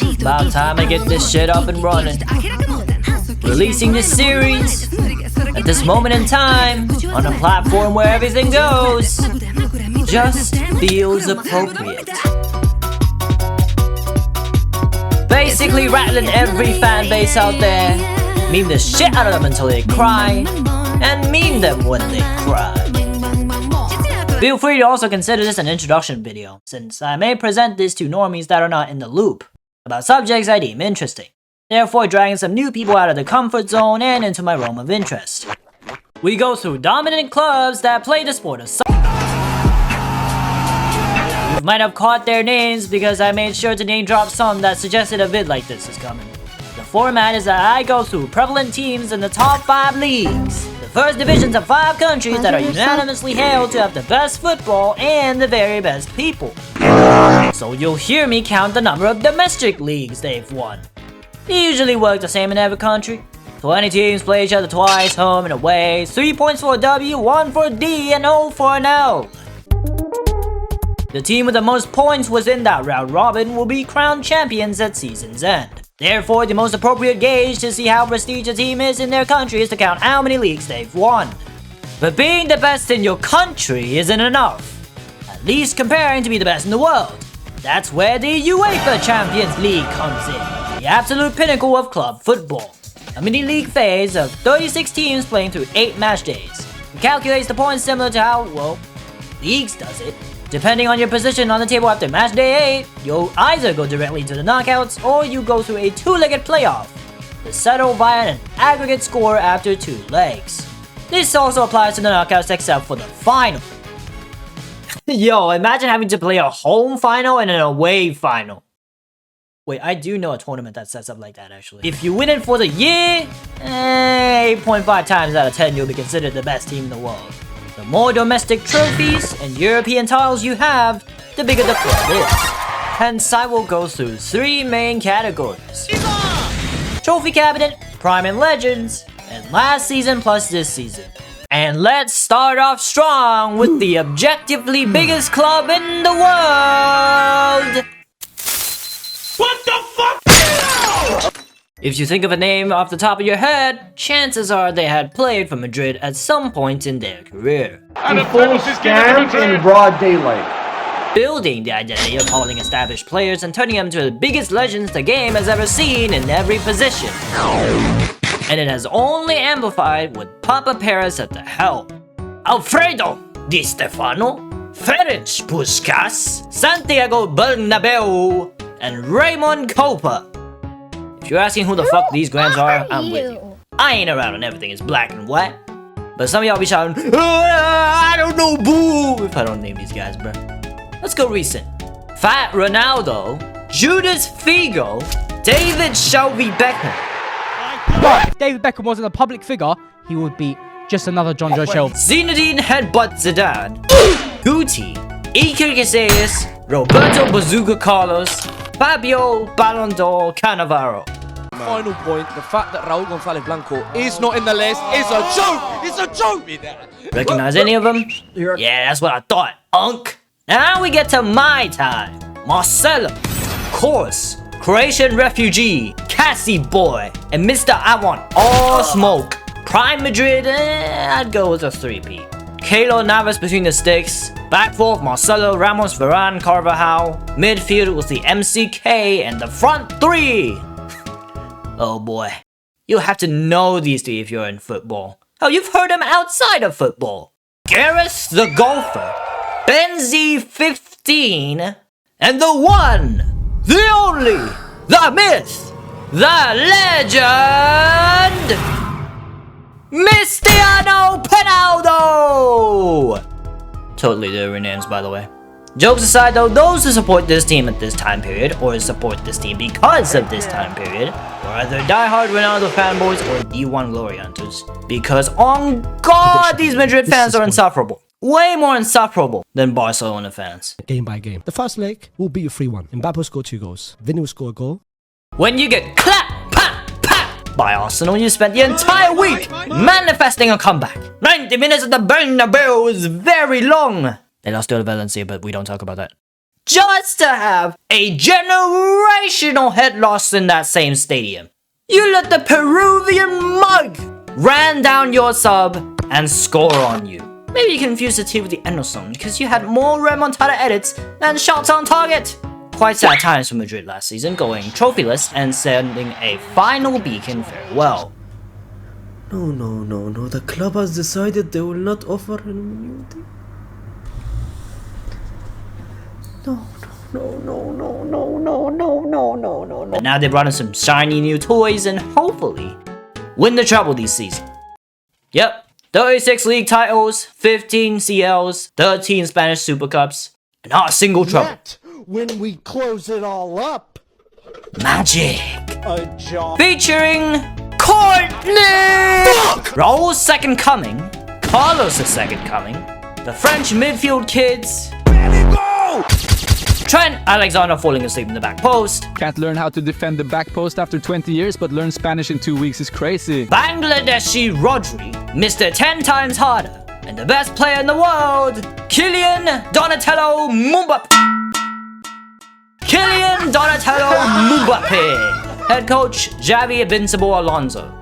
About time I get this shit up and running. Releasing this series at this moment in time on a platform where everything goes just feels appropriate. Basically rattling every fan base out there, meme the shit out of them until they cry, and meme them when they cry. Feel free to also consider this an introduction video, since I may present this to normies that are not in the loop about subjects I deem interesting, therefore dragging some new people out of the comfort zone and into my realm of interest. We go through dominant clubs that play the sport of soccer. You might have caught their names because I made sure to name drop some that suggested a vid like this is coming. The format is that I go through prevalent teams in the top 5 leagues. The first divisions of 5 countries that are unanimously hailed to have the best football and the very best people. So you'll hear me count the number of domestic leagues they've won. They usually work the same in every country. 20 teams play each other twice, home and away. 3 points for a W, 1 for a D, and 0 for an L. The team with the most points within that round robin will be crowned champions at season's end. Therefore, the most appropriate gauge to see how prestigious a team is in their country is to count how many leagues they've won. But being the best in your country isn't enough. At least comparing to be the best in the world. That's where the UEFA Champions League comes in. The absolute pinnacle of club football. A mini-league phase of 36 teams playing through 8 match days. It calculates the points similar to how, well, leagues does it. Depending on your position on the table after match day 8, you'll either go directly to the knockouts or you go through a 2-legged playoff to settle via an aggregate score after 2 legs. This also applies to the knockouts except for the final. Yo, imagine having to play a home final and an away final. Wait, I do know a tournament that sets up like that actually. If you win it for the year, 8.5 times out of 10 you'll be considered the best team in the world. The more domestic trophies and European titles you have, the bigger the club is. Hence, I will go through 3 main categories. Trophy Cabinet, Prime and Legends, and last season plus this season. And let's start off strong with the objectively biggest club in the world! What the fuck? If you think of a name off the top of your head, chances are they had played for Madrid at some point in their career. And full scams in broad daylight. Building the identity of holding established players and turning them to the biggest legends the game has ever seen in every position. And it has only amplified with Papa Perez at the helm. Alfredo Di Stefano, Ferenc Puskas, Santiago Bernabeu, and Raymond Copa. If you're asking who the fuck these grands are, I'm with you. I ain't around when everything is black and white. But some of y'all be shouting, I don't know, boo, if I don't name these guys, bro. Let's go recent. Fat Ronaldo, Judas Figo, David Shelby Beckham. But if David Beckham wasn't a public figure, he would be just another John Joe Shelby. Zinedine Headbutt Zidane, Guti, Iker Casillas, Roberto Bazooka Carlos, Fabio Ballon d'Or Cannavaro. Final point, the fact that Raul González Blanco is not in the list is a joke! It's a joke! Recognize any of them? Yeah, that's what I thought, Unk. Now we get to my time. Marcelo, course, Croatian refugee, Cassie boy, and Mr. I want all smoke. Prime Madrid, I'd go with a 3-peat. Keylor Navas between the sticks. Back four, Marcelo, Ramos, Varane, Carvajal. Midfield was the MCK, and the front 3. Oh boy. You'll have to know these 3 if you're in football. Oh, you've heard them outside of football. Gareth the Golfer, Benzi 15, and the one, the only, the myth, the legend, Cristiano Ronaldo! Totally different names, by the way. Jokes aside though, those who support this team at this time period, or support this team because of this time period, are either diehard Ronaldo fanboys or D1 glory hunters. Because on God, these Madrid fans are insufferable. Way more insufferable than Barcelona fans. Game by game. The first leg will be a 3-1. Mbappe will score 2 goals. Vinny will score a goal. When you get clapped, by Arsenal, you spent the entire week manifesting a comeback. 90 minutes at the Bernabeu is very long. They lost to Valencia, but we don't talk about that. just to have a generational head loss in that same stadium. You let the Peruvian mug ran down your sub and score on you. Maybe you confused the two with the Anderson because you had more remontada edits than shots on target. Quite sad times for Madrid last season, going trophyless and sending a final beacon farewell. No. The club has decided they will not offer an immunity. No. But now they brought in some shiny new toys and hopefully win the treble this season. Yep, 36 league titles, 15 CLs, 13 Spanish Super Cups, and not a single treble. Yet, when we close it all up, Magic! a job. Featuring Courtney! Raul's second coming, Carlos' second coming, the French midfield kids, Trent Alexander falling asleep in the back post, Can't learn how to defend the back post after 20 years, but learn Spanish in 2 weeks is crazy. Bangladeshi Rodri, Mr. 10 times harder, and the best player in the world, Kylian Donatello Mbappe. Head coach, Xavi Invincible Alonso.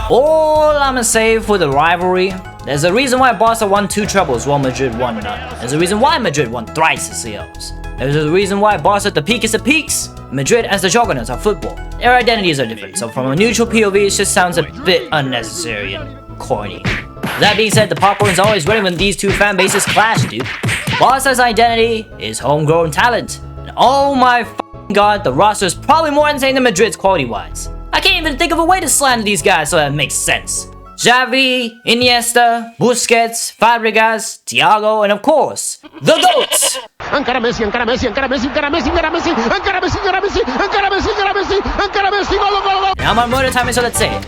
All I'ma say for the rivalry, there's a reason why Barca won 2 trebles while Madrid won none. There's a reason why Madrid won thrice the CLs. There's a reason why Barca at the peak is the peaks, Madrid as the juggernauts of football. Their identities are different, so from a neutral POV it just sounds a bit unnecessary and corny. That being said, the popcorn's always ready when these two fan bases clash, dude. Barca's identity is homegrown talent. And oh my god, the roster is probably more insane than Madrid's quality-wise. I can't even think of a way to slander these guys so that it makes sense. Xavi, Iniesta, Busquets, Fabregas, Thiago, and of course, the GOATs! Encara Messi, encara Messi, encara Messi, encara Messi, encara Messi, encara Messi, encara Messi, encara Messi, encara Messi, encara Messi, gol. Now my murder time is, so let's say it.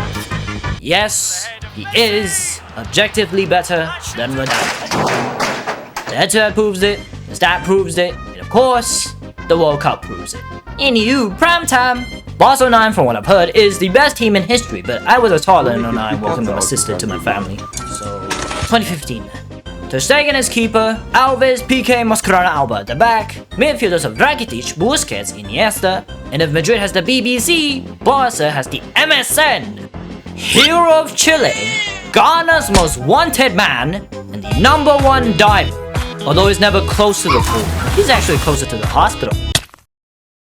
Yes, he is objectively better than Ronaldo. The head-to-head proves it, the stat proves it, and of course, the World Cup proves it. Anywho, prime time. Barca 09, from what I've heard, is the best team in history, but I was a toddler in 09 welcoming my sister to my family. So, 2015. Ter Stegen as keeper, Alves, PK, Mascherano, Alba at the back, midfielders of Rakitic, Busquets, Iniesta, and if Madrid has the BBC, Barca has the MSN. Hero of Chile, Ghana's most wanted man, and the #1 diver. Although he's never close to the pool, he's actually closer to the hospital.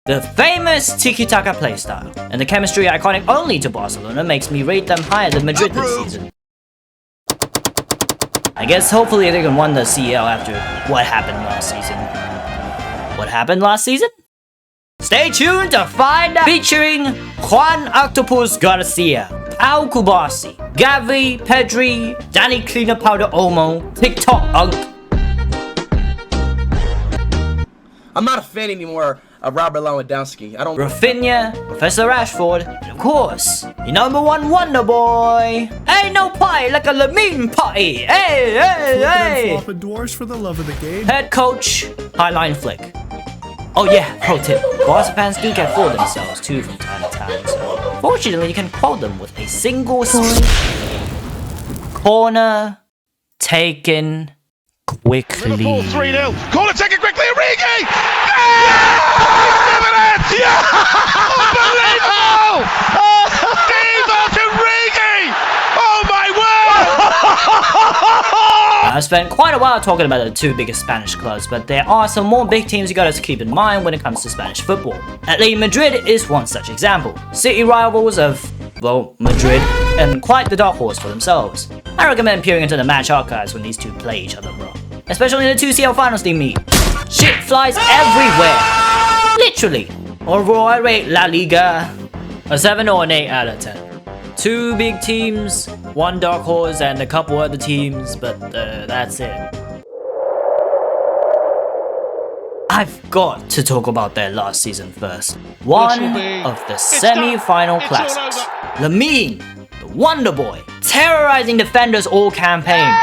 The famous tiki-taka playstyle, and the chemistry iconic only to Barcelona makes me rate them higher than Madrid this season. I guess hopefully they can win the CL after what happened last season. What happened last season? Stay tuned to find out! Featuring Juan Octopus Garcia, Pau Kubasi, Gavi, Pedri, Danny Cleaner Powder Olmo, TikTok Unk. I'm not a fan anymore of Robert Lewandowski. I don't. Rafinha, Professor Rashford, and of course, your #1 wonder boy. Ain't no party like a Lamine party. Hey. Dwarfs for the love of the game. Head coach, Highline Flick. Oh yeah, pro tip. Barca fans do get full of themselves too from time to time, so fortunately you can quote them with a single corner taken quickly. Liverpool 3-0. Corner taken quickly. Origi! Yeah! Unbelievable! Divock Origi! Oh my word! I've spent quite a while talking about the 2 biggest Spanish clubs, but there are some more big teams you gotta keep in mind when it comes to Spanish football. Atletico Madrid is one such example. City rivals of, well, Madrid, and quite the dark horse for themselves. I recommend peering into the match archives when these two play each other, bro. Especially in the 2 CL finals they meet. Shit flies everywhere. Literally. Overall, I rate La Liga a 7 or an 8 out of 10. 2 big teams, 1 dark horse, and a couple other teams, but that's it. I've got to talk about their last season first. One of the semi-final classics. Lamine, the Wonder Boy, terrorizing defenders all campaign.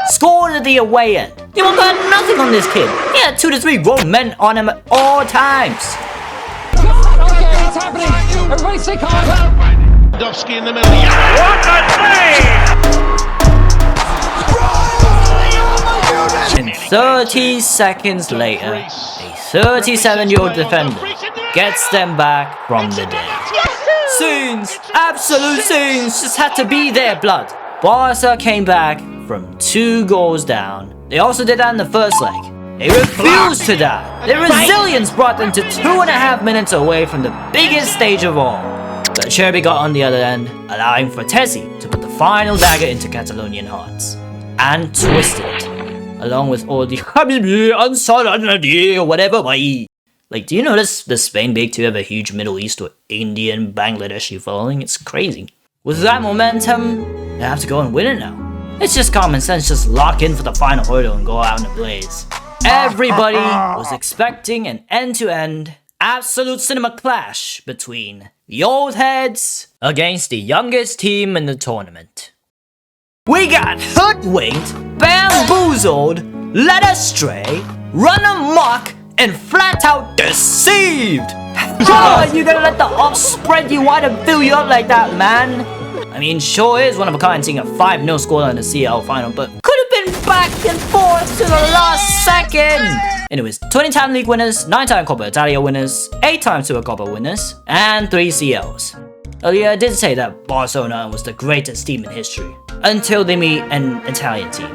Scored at the away end. You won't got nothing on this kid. He had 2 to 3 grown men on him at all times. Okay, it's happening. Everybody stay calm. Lewandowski in the middle. What a save! And 30 seconds later, a 37-year-old defender gets them back from the dead. Scenes! Absolute scenes! Just had to be there, blood. Barca came back from 2 goals down. They also did that in the first leg. They refused to die. Their resilience brought them to 2.5 minutes away from the biggest stage of all. But Cherby got on the other end, allowing for Tessie to put the final dagger into Catalonian hearts. And twisted it, along with all the Habibi, Ansalanadi, or whatever. Like, do you notice the Spain Big 2 have a huge Middle East or Indian, Bangladeshi following? It's crazy. With that momentum, they have to go and win it now. It's just common sense, just lock in for the final hurdle and go out in a blaze. Everybody was expecting an end-to-end, absolute cinema clash between the old heads against the youngest team in the tournament. We got hoodwinked, bamboozled, led astray, run amok, and flat out deceived! How are you gonna let the ops spread you wide and fill you up like that, man? I mean, sure is one of a kind seeing a 5-0 scoreline in the CL final, but could have been back and forth to the last second! Anyways, 20-time league winners, 9-time Coppa Italia winners, 8-time Supercoppa winners, and 3 CLs. Earlier I did say that Barcelona was the greatest team in history, until they meet an Italian team.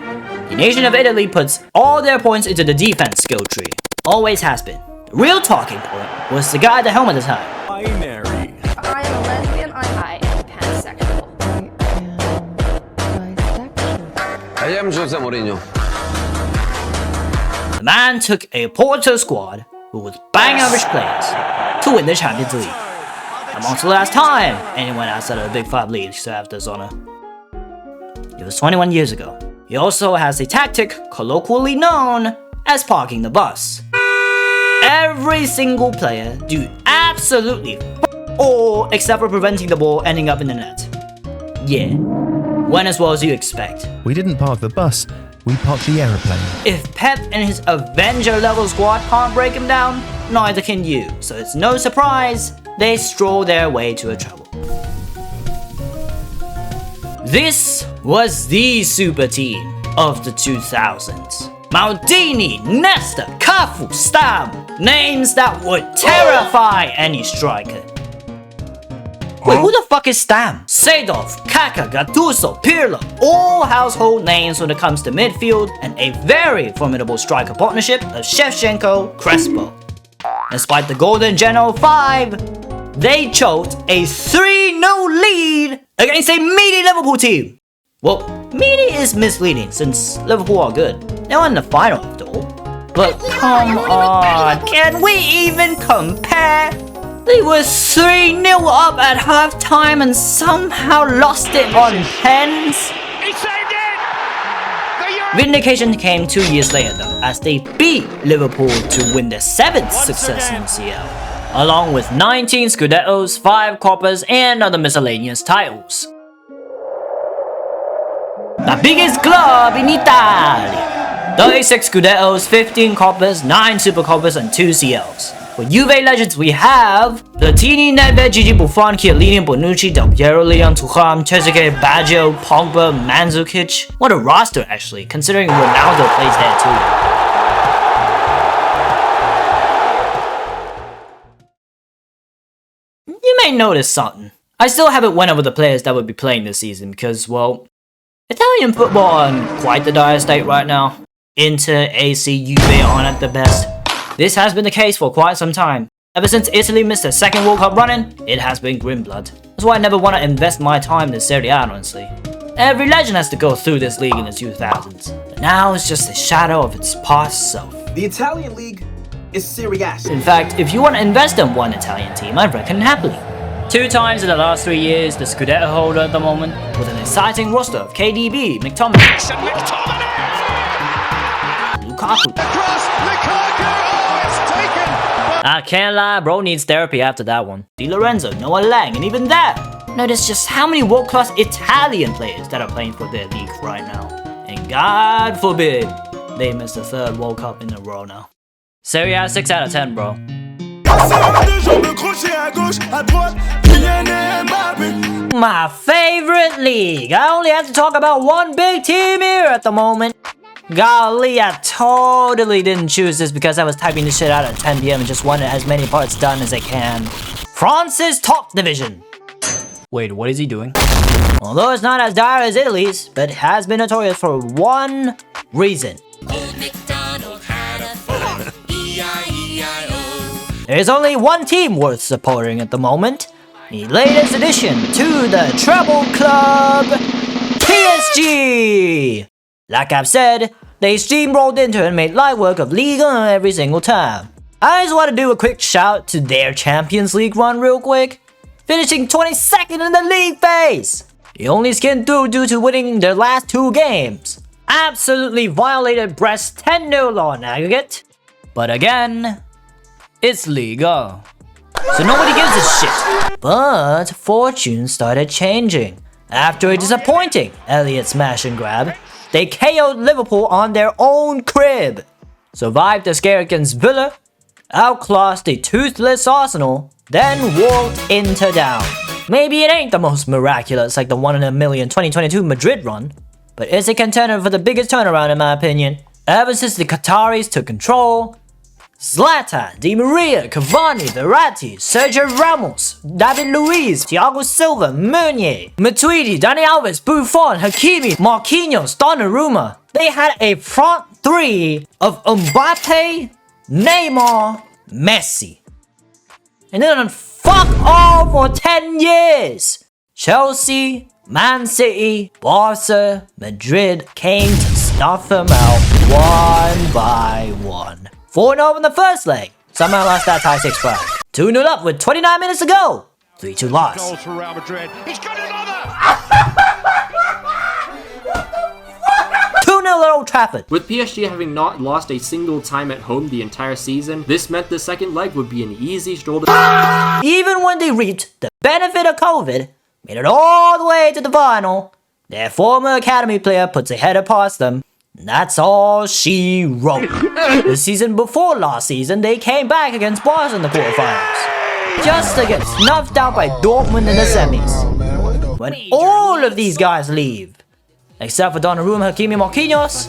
The nation of Italy puts all their points into the defense skill tree. Always has been. The real talking point was the guy at the helm at the time. Binary. I am a lesbian, I am pansexual. I am Jose Mourinho. The man took a Porto squad who was bang average players to win the Champions League. Amongst the last time anyone outside of the Big 5 leagues to have this honor. It was 21 years ago. He also has a tactic colloquially known as parking the bus. Every single player do absolutely all except for preventing the ball ending up in the net. Yeah, went as well as you expect. We didn't park the bus, we parked the aeroplane. If Pep and his Avenger level squad can't break him down, neither can you, so it's no surprise they stroll their way to a trouble. This was the super team of the 2000s. Maldini, Nesta, Cafu, Stam, names that would terrify any striker. Wait, who the fuck is Stam? Seedorf, Kaká, Gattuso, Pirlo, all household names when it comes to midfield, and a very formidable striker partnership of Shevchenko, Crespo. Despite the Golden General 5, they choked a 3-0 lead against a meaty Liverpool team. Well, meaty is misleading since Liverpool are good. They won the final after all. But come on, can we even compare? They were 3-0 up at halftime and somehow lost it on pens. Vindication came 2 years later though, as they beat Liverpool to win their 7th success in CL, along with 19 Scudettos, 5 Coppas, and other miscellaneous titles. The biggest club in Italy! 36 Scudettos, 15 Coppas, 9 Super Coppas, and 2 CLs. For Juve legends we have Platini, Nedved, Gigi Buffon, Chiellini, Bonucci, Del Piero, Leon, Tucham, Trezeguet, Baggio, Pogba, Mandzukic. What a roster actually, considering Ronaldo plays there too. You may notice something. I still haven't went over the players that would be playing this season because, well, Italian football are in quite the dire state right now. Inter, AC, Juve on at the best. This has been the case for quite some time. Ever since Italy missed their 2nd World Cup running, it has been grim blood. That's why I never want to invest my time in Seri A, honestly. Every legend has to go through this league in the 2000s, but now it's just a shadow of its past self. The Italian league is Seri A. In fact, if you want to invest in one Italian team, I reckon happily. 2 times in the last 3 years, the Scudetto holder at the moment, with an exciting roster of KDB, McTominay, Lukaku. I can't lie, bro needs therapy after that one. Di Lorenzo, Noah Lang, and even that. Notice just how many world-class Italian players that are playing for their league right now. And God forbid they miss the 3rd World Cup in a row now. Seri A 6 out of 10, bro. My favorite league. I only have to talk about one big team here at the moment. Golly, I totally didn't choose this because I was typing this shit out at 10 PM and just wanted as many parts done as I can. France's top division. Wait, what is he doing? Although it's not as dire as Italy's, but has been notorious for one reason. There's only one team worth supporting at the moment. The latest addition to the treble club, PSG! Like I've said, they steamrolled into and made light work of Liga every single time. I just want to do a quick shout to their Champions League run real quick, finishing 22nd in the league phase! They only skinned through due to winning their last 2 games. Absolutely violated Brest 10-0 on aggregate. But again, it's Liga. So nobody gives a shit. But fortune started changing. After a disappointing Elliott smash and grab, they KO'd Liverpool on their own crib, survived the scare against Villa, outclassed the toothless Arsenal, then walked into down. Maybe it ain't the most miraculous like the 1 in a million 2022 Madrid run, but it's a contender for the biggest turnaround in my opinion. Ever since the Qataris took control, Zlatan, Di Maria, Cavani, Verratti, Sergio Ramos, David Luiz, Thiago Silva, Meunier, Matuidi, Dani Alves, Buffon, Hakimi, Marquinhos, Donnarumma. They had a front 3 of Mbappe, Neymar, Messi. And then fuck all for 10 years. Chelsea, Man City, Barca, Madrid came to snuff them out one by one. 4-0 in the first leg. Somehow lost that tie 6-5. 2-0 up with 29 minutes to go. 3-2 loss. Goals for Real Madrid. He's got another! 2-0 at Old Trafford. With PSG having not lost a single time at home the entire season, this meant the second leg would be an easy stroll to... Even when they reaped the benefit of COVID, made it all the way to the final, their former academy player puts a header past them. That's all she wrote. The season before last season, they came back against Barca in the quarterfinals, just to get snuffed out by Dortmund in the semis. When all of these guys leave, except for Donnarumma, Hakimi, Marquinhos,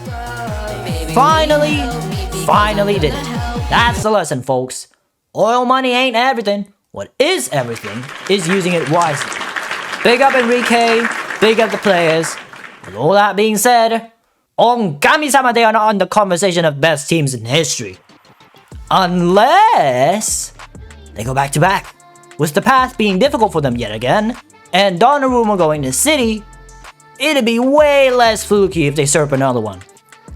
finally did it. That's the lesson, folks. Oil money ain't everything. What is everything is using it wisely. Big up Enrique, big up the players. With all that being said, on Kami-sama, they are not on the conversation of best teams in history. Unless they go back to back, with the path being difficult for them yet again, and Donnarumma going to City, it'd be way less fluky if they serve another one.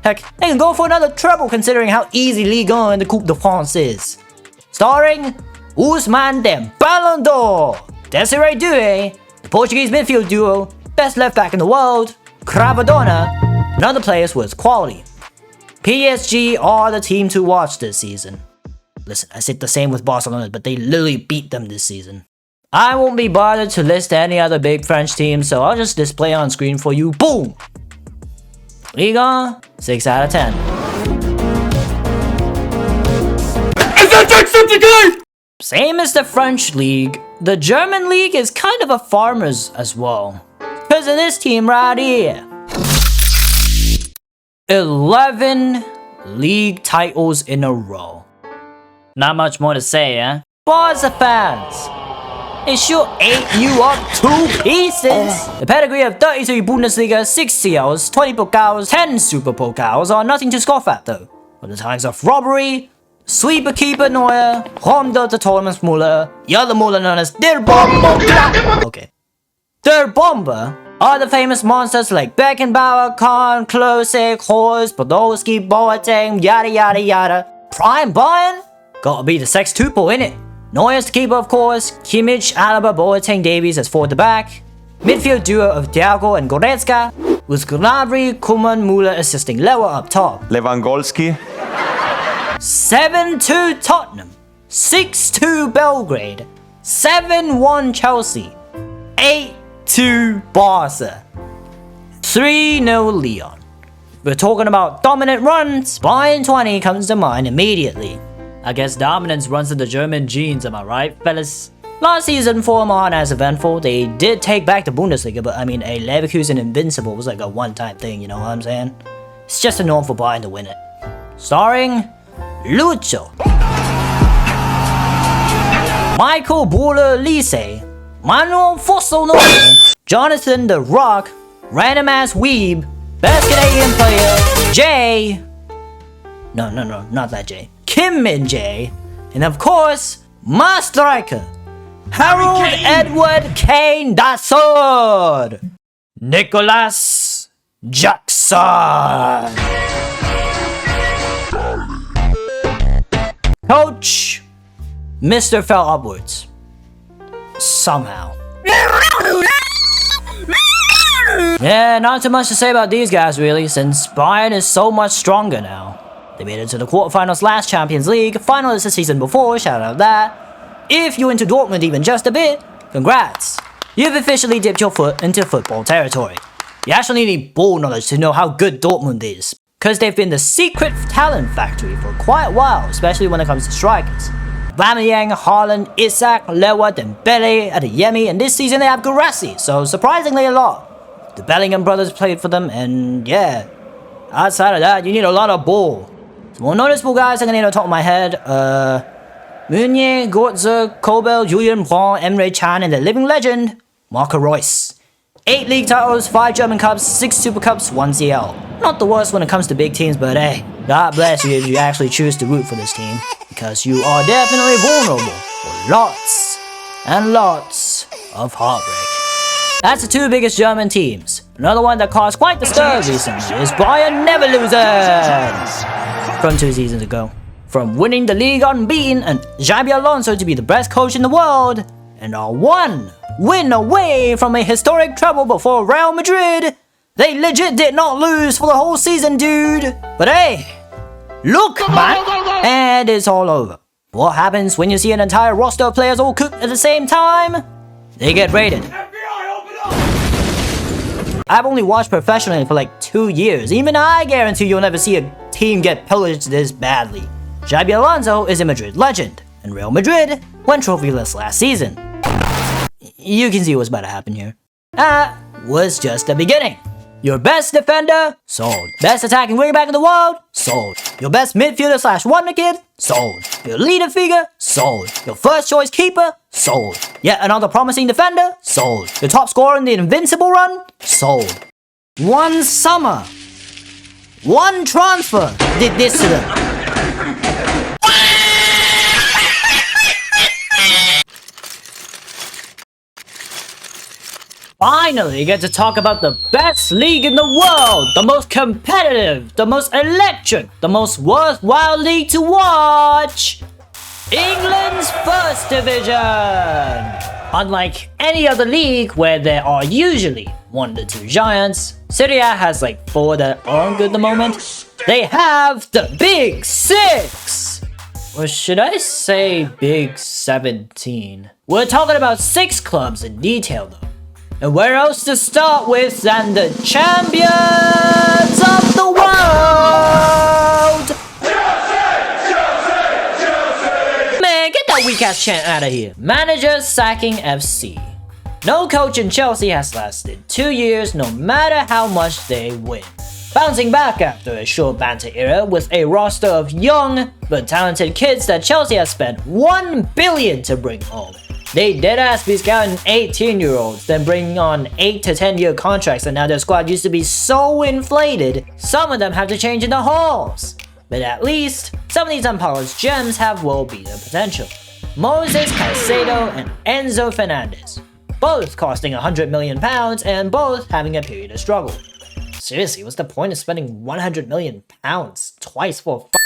Heck, they can go for another treble considering how easy Ligue 1 and the Coupe de France is. Starring Ousmane Dembélé, Desiree Doué, the Portuguese midfield duo, best left back in the world, Cravadona, and other players with quality. PSG are the team to watch this season. Listen, I said the same with Barcelona, but they literally beat them this season. I won't be bothered to list any other big French teams, so I'll just display on screen for you. Boom! Ligue 1, 6 out of 10. Same as the French league, the German league is kind of a farmer's as well. Because of this team right here. 11 league titles in a row. Not much more to say, eh? Barca fans, it sure ate you up to pieces. The pedigree of 33 Bundesliga, 6 CLs, 20 Pokals, 10 Super Pokals are nothing to scoff at though. From the times of robbery, sweeper keeper Neuer, Homdo to Thomas Muller, the other Muller known as Der Bomber. Okay. Der Bomber are the famous monsters like Beckenbauer, Kahn, Klose, Horst, Podolski, Boateng, yada yada yada. Prime Bayern? Gotta be the sextuple innit? Neuer's the keeper of course, Kimmich, Alaba, Boateng, Davies as forward the back. Midfield duo of Thiago and Goretzka, with Gnabry, Koeman, Müller assisting Lewa up top. Lewandowski. 7-2 Tottenham, 6-2 Belgrade, 7-1 Chelsea, 8-2 Barca, 3-0 Lyon. We're talking about dominant runs, Bayern 20 comes to mind immediately. I guess dominance runs in the German genes, am I right, fellas? Last season form aren't as eventful. They did take back the Bundesliga, but I mean, a Leverkusen invincible was like a one-time thing, you know what I'm saying? it's just a norm for Bayern to win it. Starring Lucho, Michael Buller-Lise, Manuel Fosso Neuer, Jonathan the Rock, Random Ass Weeb, Best Canadian Player, Jay, no, not that Jay, Kim Min-jae, and of course, my striker, Harold Edward Kane Dassord, Nicholas Jackson. Coach, Mr. Fell upwards. Somehow. Yeah, not too much to say about these guys really, since Bayern is so much stronger now. They made it to the quarterfinals last Champions League, finalists the season before, shout out that. If you're into Dortmund even just a bit, congrats. You've officially dipped your foot into football territory. You actually need ball knowledge to know how good Dortmund is, cause they've been the secret talent factory for quite a while, especially when it comes to strikers. Aubameyang, Haaland, Isak, Lewa, Dembele, Adeyemi, and this season they have Guirassy, so surprisingly a lot. The Bellingham brothers played for them, and yeah, outside of that, you need a lot of ball. Some more noticeable guys I'm gonna name on top of my head, Meunier, Götze, Kobel, Julian Brandt, Emre Can, and the living legend, Marco Reus. 8 league titles, 5 German Cups, 6 Super Cups, 1 CL. Not the worst when it comes to big teams, but hey, God bless you if you actually choose to root for this team, because you are definitely vulnerable for lots and lots of heartbreak. That's the 2 biggest German teams. Another one that caused quite the stir recently is Bayern Neverlosers from 2 seasons ago. From winning the league unbeaten and Xabi Alonso to be the best coach in the world, and are 1 win away from a historic treble before Real Madrid, they legit did not lose for the whole season, dude. But hey, look man, and it's all over. What happens when you see an entire roster of players all cooked at the same time? They get raided. I've only watched professionally for like 2 years. Even I guarantee you'll never see a team get pillaged this badly. Xabi Alonso is a Madrid legend, and Real Madrid went trophyless last season. You can see what's about to happen here. That was just the beginning. Your best defender? Sold. Best attacking wingback in the world? Sold. Your best midfielder / wonder kid? Sold. Your leader figure? Sold. Your first choice keeper? Sold. Yet another promising defender? Sold. Your top scorer in the invincible run? Sold. 1 summer, 1 transfer did this to them. Finally get to talk about the best league in the world, the most competitive, the most electric, the most worthwhile league to watch. England's First Division. Unlike any other league where there are usually 1 to 2 giants, Seri A has like 4 that aren't good at the moment. They have the Big 6. Or should I say Big 17? We're talking about 6 clubs in detail though. And where else to start with than the champions of the world? Man, get that weak ass chant out of here. Manager sacking FC. No coach in Chelsea has lasted 2 years no matter how much they win. Bouncing back after a short banter era with a roster of young but talented kids that Chelsea has spent $1 billion to bring home. They deadass be scouting 18-year-olds, then bringing on 8 to 10-year contracts, and now their squad used to be so inflated, some of them have to change in the halls. But at least, some of these unpolished gems have world-beater potential. Moses Caicedo and Enzo Fernandez, both costing £100 million and both having a period of struggle. Seriously, what's the point of spending £100 million twice for a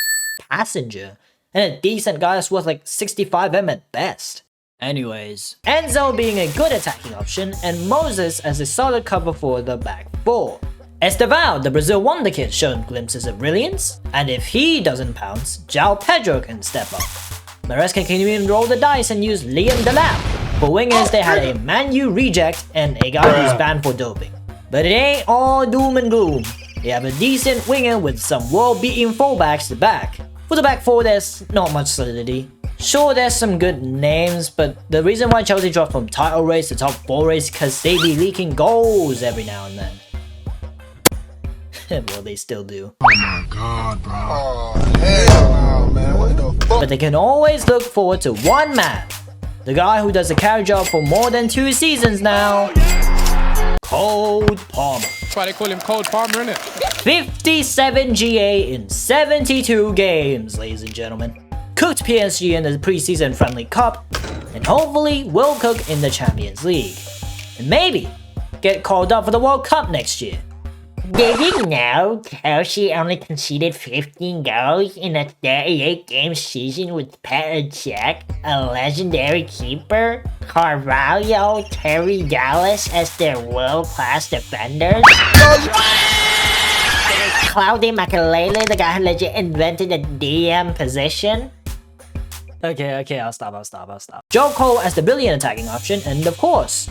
passenger, and a decent guy that's worth like 65M at best? Anyways, Enzo being a good attacking option, and Moses as a solid cover for the back 4. Estevão, the Brazil wonder kid, showing glimpses of brilliance, and if he doesn't pounce, João Pedro can step up. Maresca can even roll the dice and use Liam Delap. For wingers, they had a Man U reject and a guy who's banned for doping. But it ain't all doom and gloom. They have a decent winger with some world-beating fullbacks to back. For the back 4, there's not much solidity. Sure, there's some good names, but the reason why Chelsea dropped from title race to top 4 race is because they be leaking goals every now and then. Well, they still do. Oh my god, bro. Oh, hell no, man. What the fuck? But they can always look forward to one man. The guy who does the carry job for more than 2 seasons now. Cold Palmer. That's why they call him Cold Palmer, innit? 57 GA in 72 games, ladies and gentlemen. Cooked PSG in the preseason friendly cup, and hopefully will cook in the Champions League. And maybe get called up for the World Cup next year. Did you know Chelsea only conceded 15 goals in a 38-game season with Perpetrator, a legendary keeper, Carvalho, Terry Dallas as their world-class defenders? Claudio Makalele, the guy who legit invented the DM position? Okay, I'll stop. Joe Cole as the brilliant attacking option, and of course...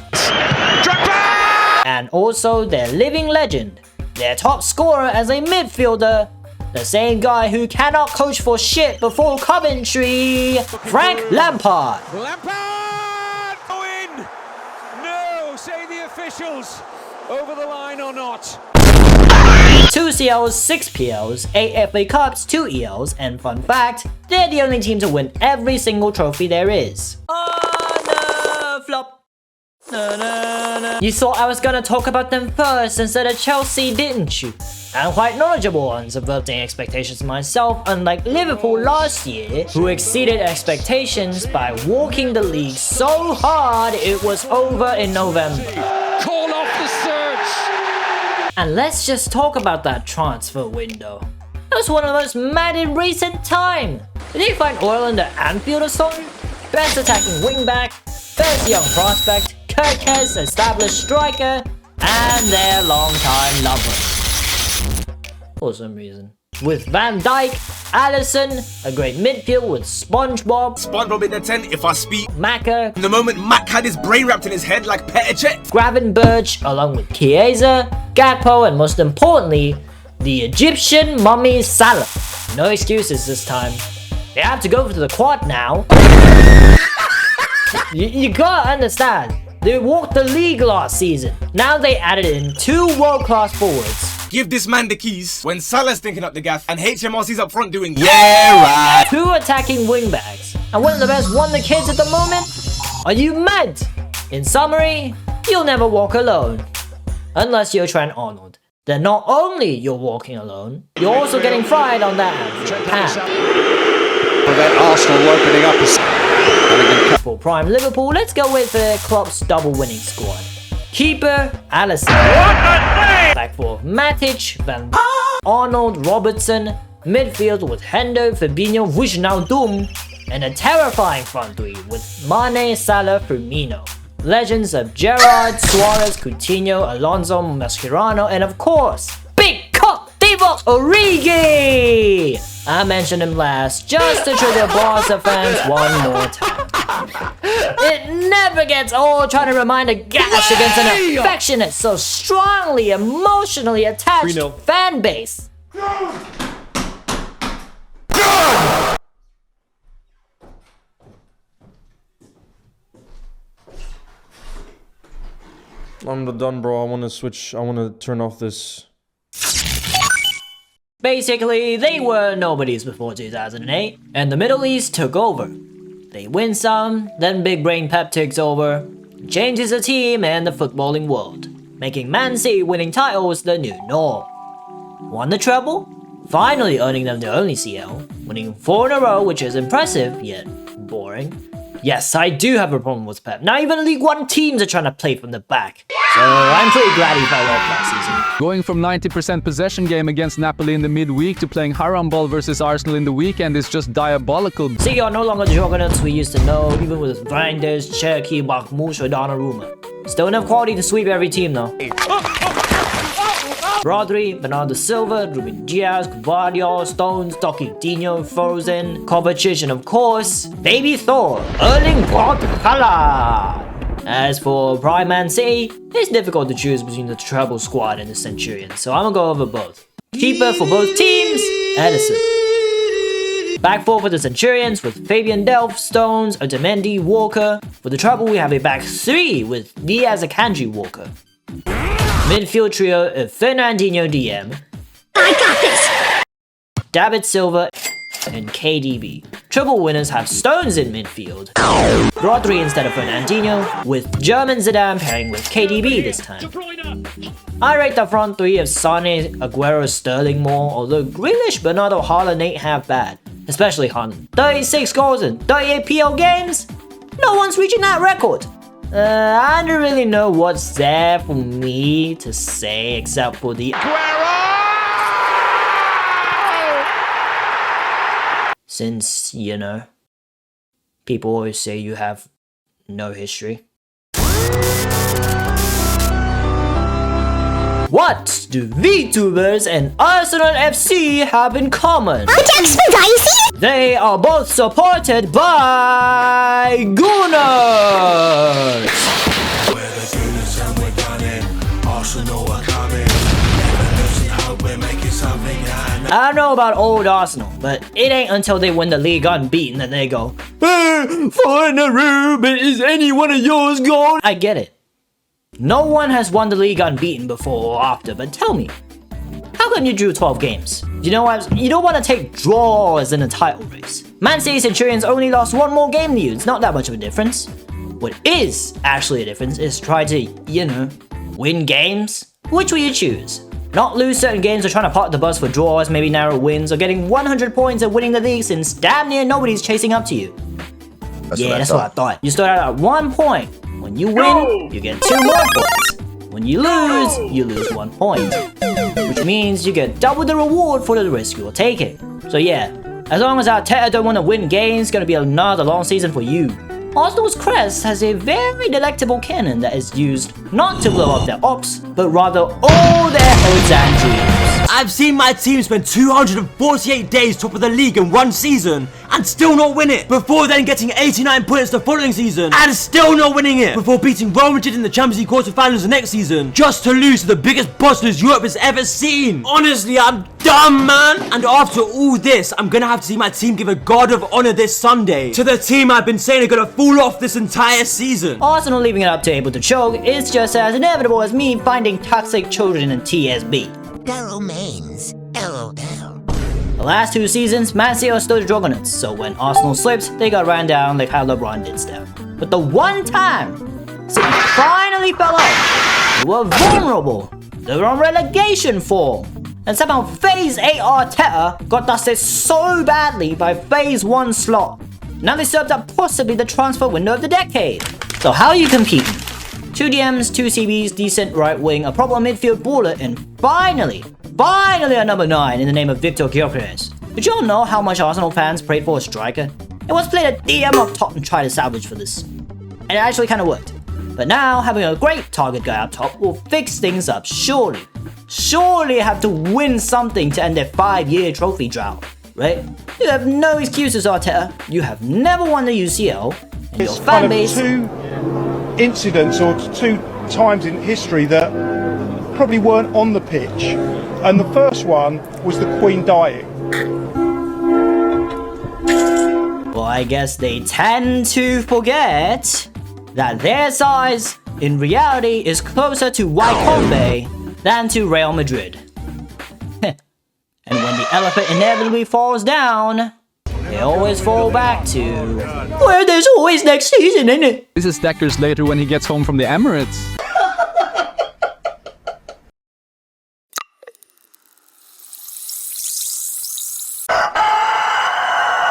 And also their living legend, their top scorer as a midfielder, the same guy who cannot coach for shit before Coventry, Frank Lampard. Lampard! Go in! No, say the officials. Over the line or not? 2 CLs, 6 PLs, 8 FA Cups, 2 ELs, and fun fact, they're the only team to win every single trophy there is. Oh no, flop. No. You thought I was gonna talk about them first instead of Chelsea, didn't you? I'm quite knowledgeable on subverting expectations myself, unlike Liverpool last year, who exceeded expectations by walking the league so hard it was over in November. Call off the search! And let's just talk about that transfer window. It was one of the most mad in recent time. Did they find oil in the Anfield or something? Best attacking wingback, best young prospect, Kirkes, established striker, and their longtime lover. For some reason. With Van Dijk, Alisson, a great midfield with SpongeBob. SpongeBob in the tent if I speak. Maka. The moment Mac had his brain wrapped in his head like Perpetrator. Gravenberch, along with Chiesa, Gakpo, and most importantly, the Egyptian mummy Salah. No excuses this time. They have to go to the quad now. You gotta understand. They walked the league last season. Now they added in 2 world-class forwards. Give this man the keys when Salah's thinking up the gaff and HMRC's up front doing yeah right. 2 attacking wingbacks. And one of the best wonder kids at the moment? Are you mad? In summary, you'll never walk alone. Unless you're Trent Arnold. Then not only you're walking alone, you're also getting fried on that hand. Arsenal opening up For prime Liverpool, let's go with the Klopp's double winning squad. Keeper, Alisson. Back four, Matic, Van Arnold, Robertson. Midfield with Hendo, Fabinho, Wijnaldum. And a terrifying front three with Mane, Salah, Firmino. Legends of Gerrard, Suarez, Coutinho, Alonso, Mascherano, and of course, Big Cock Divock Origi! I mentioned him last just to trigger Barca fans one more time. It never gets old trying to remind a gash against an affectionate, so strongly emotionally attached fan base. I'm done, bro. I want to switch. I want to turn off this. Basically, they were nobodies before 2008, and the Middle East took over. They win some, then Big Brain Pep takes over, changes the team and the footballing world, making Man City winning titles the new norm. Won the treble, finally earning them their only CL, winning 4 in a row, which is impressive, yet boring. Yes, I do have a problem with Pep. Now even League 1 teams are trying to play from the back. So I'm pretty glad he fell off last season. Going from 90% possession game against Napoli in the midweek to playing ramble versus Arsenal in the weekend is just diabolical. See, you're no longer the juggernauts we used to know, even with Reinders, Cherokee, Bakhmut, or Donnarumma. Still enough quality to sweep every team though. Rodri, Bernardo Silva, Ruben Diaz, Gvardiol, Stones, Coutinho, Frozen, Kovacic, and of course, Baby Thor, Erling Braut Haaland. As for Prime Man City, it's difficult to choose between the treble squad and the Centurions, so I'm gonna go over both. Keeper for both teams, Edison. Back four for the Centurions with Fabian Delph, Stones, Otamendi, Walker. For the treble, we have a back three with Diaz, Akanji, Walker. Midfield trio of Fernandinho DM, I got this! David Silva and KDB. Triple winners have Stones in midfield. Rodri instead of Fernandinho, with German Zidane pairing with KDB this time. I rate the front three of Sane, Aguero, Sterling more, although Grealish, Bernardo, Haaland ain't half bad. Especially Haaland. 36 goals in 38 PL games? No one's reaching that record. I don't really know what's there for me to say except for the Since, you know, people always say you have no history. What do Vtubers and Arsenal FC have in common? They are both supported by Gunners! I don't know about old Arsenal, but it ain't until they win the league unbeaten that they go, "Hey, finally, but is any one of yours gone?" I get it. No one has won the league unbeaten before or after, but tell me, how come you drew 12 games? You know what? You don't want to take draws in a title race. Man City Centurions only lost one more game than you. It's not that much of a difference. What is actually a difference is try to, you know, win games. Which will you choose? Not lose certain games or trying to park the bus for draws, maybe narrow wins, or getting 100 points and winning the league since damn near nobody's chasing up to you. That's what I thought. You start out at 1 point. When you win, you get 2 more points. When you lose 1 point. Which means you get double the reward for the risk you will take it. So yeah, as long as Arteta don't want to win games, it's gonna be another long season for you. Arsenal's crest has a very delectable cannon that is used not to blow up their ops, but rather all their hopes and dreams. I've seen my team spend 248 days top of the league in one season and still not win it, before then getting 89 points the following season and still not winning it, before beating Real Madrid in the Champions League quarterfinals the next season, just to lose to the biggest bosses Europe has ever seen. Honestly, I'm done, man. And after all this, I'm gonna have to see my team give a guard of honor this Sunday to the team I've been saying are gonna fall off this entire season. Arsenal leaving it up to able to choke is just as inevitable as me finding toxic children in TSB. LOL. The last 2 seasons, Man City are still the juggernauts, so when Arsenal slipped, they got ran down like how LeBron did stuff. But the one time City finally fell off, they were vulnerable. They were on relegation form. And somehow Phase 8 Arteta got dusted so badly by Phase 1 slot. Now they served up possibly the transfer window of the decade. So how are you competing? 2 DMs, 2 CBs, decent right wing, a proper midfield baller, and finally a number 9 in the name of Victor Gyökeres. Did y'all know how much Arsenal fans prayed for a striker? It was played a DM up top and tried to salvage for this. And it actually kind of worked. But now having a great target guy up top will fix things up, surely. Surely have to win something to end their 5-year trophy drought, right? You have no excuses, Arteta. You have never won the UCL, and your fan base... 2 incidents or 2 times in history that probably weren't on the pitch, and the first one was the Queen dying. Well, I guess they tend to forget that their size in reality is closer to Wycombe than to Real Madrid. And when the elephant inevitably falls down, they always fall back to where there's always next season, isn't it? This is Deckers later when he gets home from the Emirates.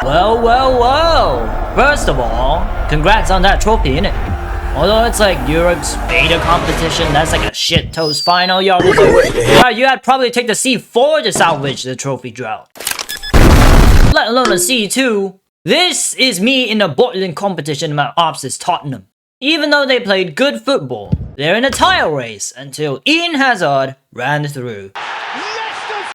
Well. First of all, congrats on that trophy, innit? Although it's like Europe's beta competition, that's like a shit toast final, y'all deserve it. Right, you had probably take the C4 to salvage the trophy drought. Let alone a C2. This is me in a bottling competition about ops is Tottenham. Even though they played good football, they're in a title race until Eden Hazard ran through.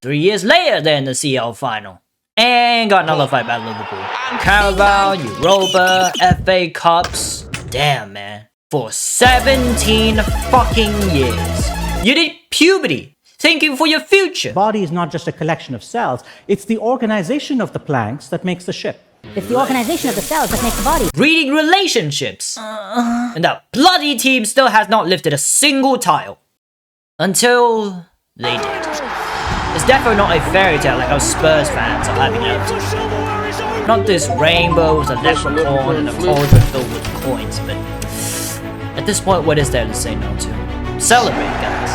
3 years later, they're in the CL final. And got another fight by Liverpool. Carabao, Europa, FA Cups. Damn, man. For 17 fucking years. You did puberty, thinking for your future. Body is not just a collection of cells. It's the organization of the planks that makes the ship. It's the organization of the cells that makes the body. Reading relationships. And that bloody team still has not lifted a single tile. Until they did. It's definitely not a fairy tale like how Spurs fans are having out to. Not this rainbow with a leprechaun and a cauldron filled with coins, but at this point, what is there to say no to? Celebrate, guys.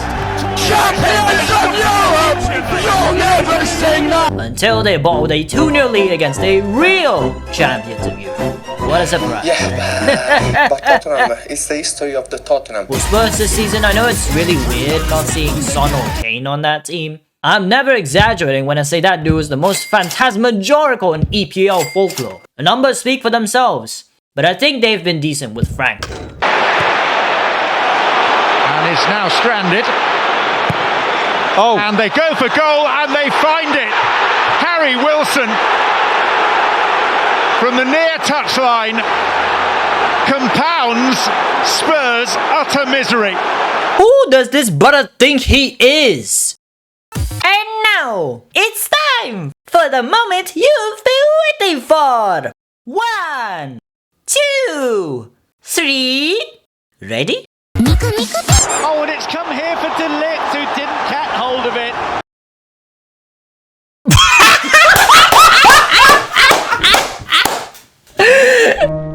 Until they bottled a 2-0 lead against a real champions of Europe. What a surprise. Yeah, but Tottenham, it's the history of the Tottenham. With Spurs this season, I know it's really weird not seeing Son or Kane on that team. I'm never exaggerating when I say that dude is the most phantasmagorical in EPL folklore. The numbers speak for themselves, but I think they've been decent with Frank. And is now stranded. Oh. And they go for goal and they find it. Harry Wilson from the near touchline compounds Spurs' utter misery. Who does this brother think he is? And now, it's time for the moment you've been waiting for. 1, 2, 3. Ready? Oh, and it's come here for De Ligt, who didn't catch hold of it.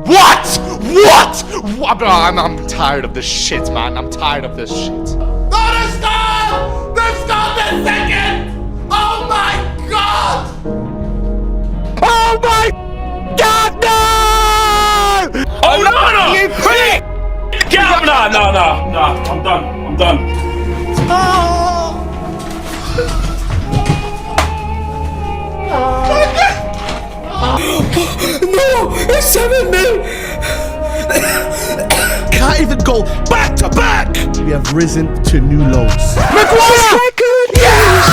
What? I'm tired of this shit, man. I'm tired of this shit. Oh, the score! The second! Oh my god! Oh my god, no! Oh, no! You prick! Get up! No, I'm done. No! It's 7-0! Can't even go back to back! We have risen to new lows. Maguire! Yes!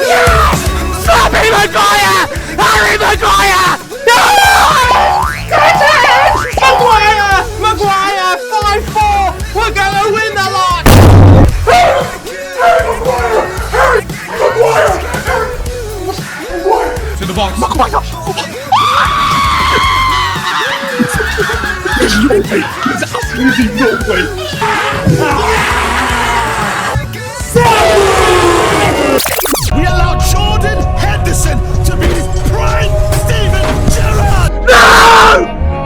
Yes! Slappy Maguire! Harry Maguire! No! Maguire! 5-4! We're gonna win the lot! Harry Maguire! To the box. There's no way. There's absolutely no way. We allowed Jordan Henderson to be prime Steven Gerrard. No!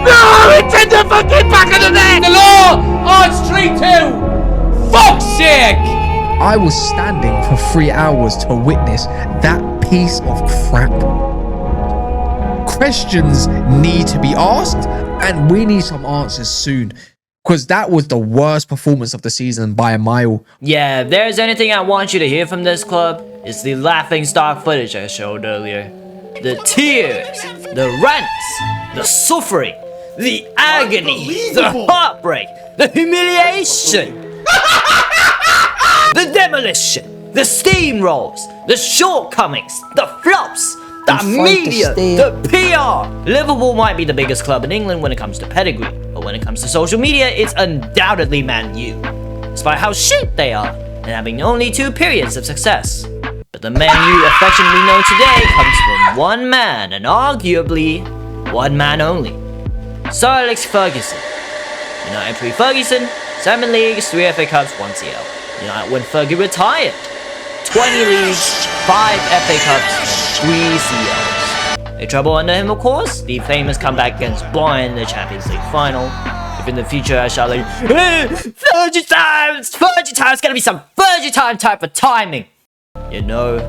No! It's in the fucking back of the net. The law! Oh, it's 3-2. Fuck's sake! I was standing for 3 hours to witness that piece of crap. Questions need to be asked, and we need some answers soon, because that was the worst performance of the season by a mile. Yeah, if there's anything I want you to hear from this club, it's the laughing stock footage I showed earlier. The tears, the rants, the suffering, the agony, the heartbreak, the humiliation, the demolition, the steamrolls, the shortcomings, the flops, the media, the PR. Liverpool might be the biggest club in England when it comes to pedigree, but when it comes to social media, it's undoubtedly Man U, despite how shit they are, and having only 2 periods of success. But the Man U affection we know today comes from one man, and arguably, one man only. Sir Alex Ferguson. United pre-Ferguson, 7 leagues, 3 FA Cups, 1 CL. United when Fergie retired. 20 leagues, 5 FA Cups, and 3 CLs. A trouble under him, of course, the famous comeback against Bayern in the Champions League final. If in the future I shall like, Fergie time's gonna be some Fergie time type of timing. You know,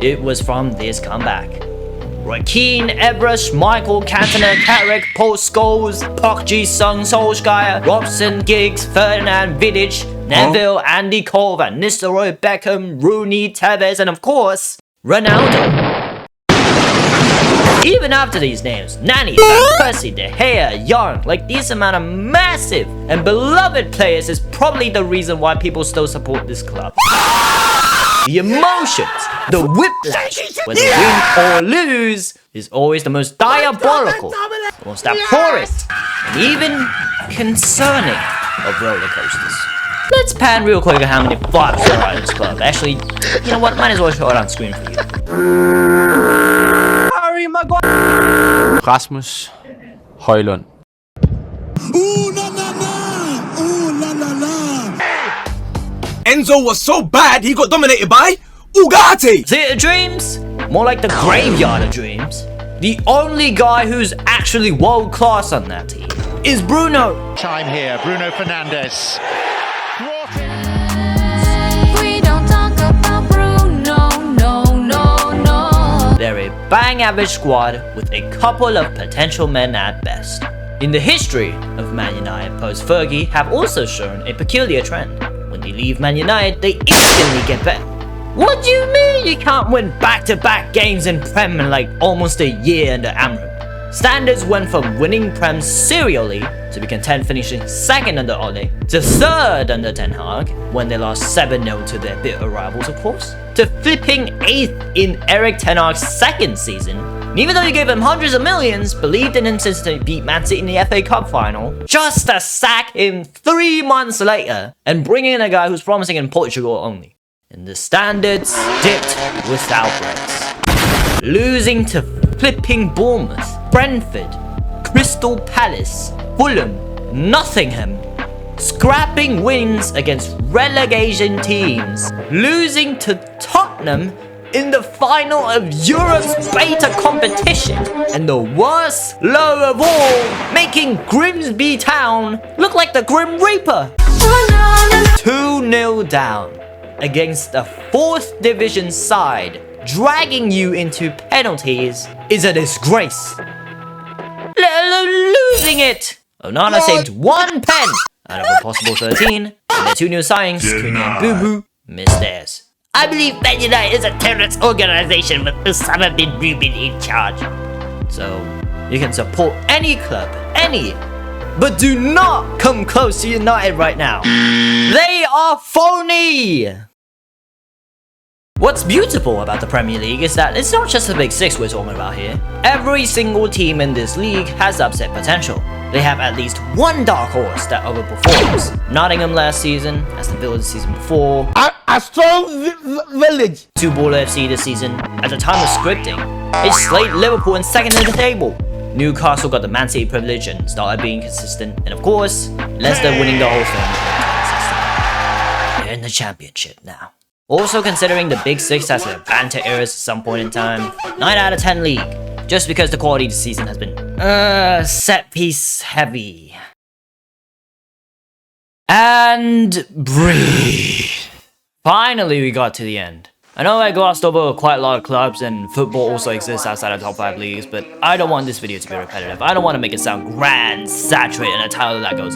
it was from this comeback. Roy Keane, Evra, Schmeichel, Cantona, Carrick, Paul Scholes, Park Ji-sung, Solskjaer, Robson, Giggs, Ferdinand, Vidic, Neville, Andy Cole, Van Nistelrooy, Beckham, Rooney, Tevez, and of course, Ronaldo. Even after these names, Nani, Van Persie, De Gea, Young, like this amount of massive and beloved players is probably the reason why people still support this club. The emotions, the whiplash, whether win or lose, is always the most diabolical, the most abhorrent, and even concerning of roller coasters. Let's pan real quick at how many flops there are in this club. Actually, you know what? Might as well show it on screen for you. Harry Maguire. Rasmus Højlund. Enzo was so bad, he got dominated by Ugarte! Theatre dreams? More like the graveyard of dreams. The only guy who's actually world class on that team is Bruno. Time here, Bruno Fernandes. We don't talk about Bruno, no. They're a bang average squad with a couple of potential men at best. In the history of Man United post-Fergie have also shown a peculiar trend. When they leave Man United, they instantly get better. What do you mean you can't win back-to-back games in Prem in like almost a year under Amram? Standards went from winning Prem serially to be content finishing second under Ole, to third under Ten Hag, when they lost 7-0 to their bitter rivals of course, to flipping 8th in Eric Ten Hag's second season. And even though you gave him hundreds of millions, believed in him since they beat Man City in the FA Cup final, just to sack him 3 months later and bring in a guy who's promising in Portugal only. And the standards dipped without breaks. Losing to flipping Bournemouth, Brentford, Crystal Palace, Fulham, Nottingham. Scrapping wins against relegation teams. Losing to Tottenham in the final of Europe's beta competition. And the worst low of all, making Grimsby Town look like the Grim Reaper. 2-0 down against a 4th division side, dragging you into penalties is a disgrace. Let alone losing it! Onana saved 1 pen out of a possible 13, and their 2 new signings, Cunha and Boo Boo, missed theirs. I believe Man United is a terrorist organization with Osama bin Rubin in charge. So, you can support any club, any, but do not come close to United right now. They are phony! What's beautiful about the Premier League is that it's not just the Big Six we're talking about here. Every single team in this league has upset potential. They have at least one dark horse that overperforms. Nottingham last season, Aston Villa the season before. A strong village. 2 Baller FC this season. At the time of scripting, it slayed Liverpool in second in the table. Newcastle got the Man City privilege and started being consistent. And of course, Leicester winning the whole thing. They're in the championship now. Also considering the Big Six has their banter eras at some point in time, 9 out of 10 league. Just because the quality this season has been, set piece heavy. And breathe. Finally we got to the end. I know I glossed over quite a lot of clubs and football also exists outside of top 5 leagues, but I don't want this video to be repetitive. I don't want to make it sound grand, saturated, and a title that goes,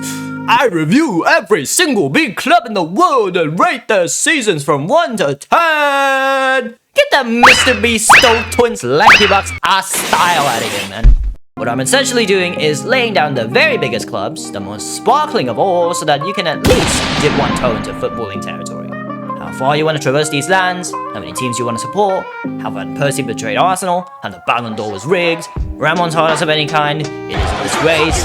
I review every single big club in the world and rate their seasons from 1 to 10. Get that Mr. Beast Stoke Twins Lanky Bucks ass style out of here, man. What I'm essentially doing is laying down the very biggest clubs, the most sparkling of all, so that you can at least dip one toe into footballing territory. How far you want to traverse these lands, how many teams you want to support, how Van Persie betrayed Arsenal, how the Ballon d'Or was rigged, remontadas of any kind, it is a disgrace,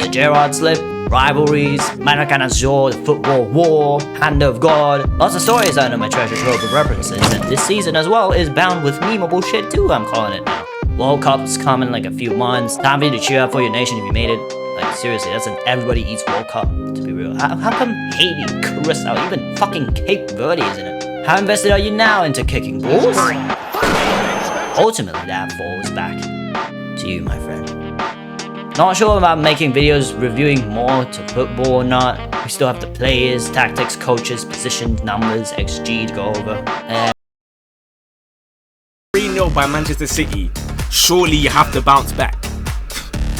the Gerrard slip, rivalries, Maracanã, the football war, hand of God, lots of stories out of my treasure trove of references, and this season as well is bound with memeable shit too, I'm calling it now. World Cup's coming in like a few months, time for you to cheer up for your nation if you made it. Like seriously, that's an everybody eats World Cup, to be real. How come Haiti, Curacao, even fucking Cape Verde is in it? How invested are you now into kicking balls? Ultimately that falls back to you, my friend. Not sure about making videos reviewing more to football or not. We still have the players, tactics, coaches, positions, numbers, XG to go over. 3-0 by Manchester City. Surely you have to bounce back.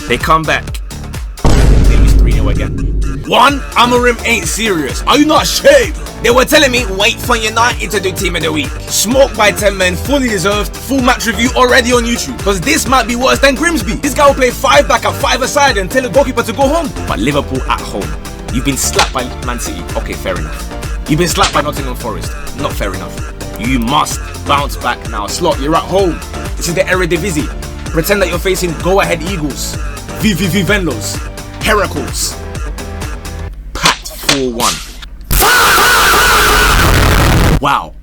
They come back. They lose 3-0 again. One, Amorim ain't serious. Are you not ashamed? They were telling me wait for United to do team of the week. Smoked by 10 men, fully deserved. Full match review already on YouTube. Because this might be worse than Grimsby. This guy will play 5 back and 5 aside and tell the goalkeeper to go home. But Liverpool at home. You've been slapped by Man City. Okay, fair enough. You've been slapped by Nottingham Forest. Not fair enough. You must bounce back now. Slot, you're at home. This is the Eredivisie. Pretend that you're facing go-ahead Eagles. VVV Venlos. Heracles. Pat 4-1. Wow.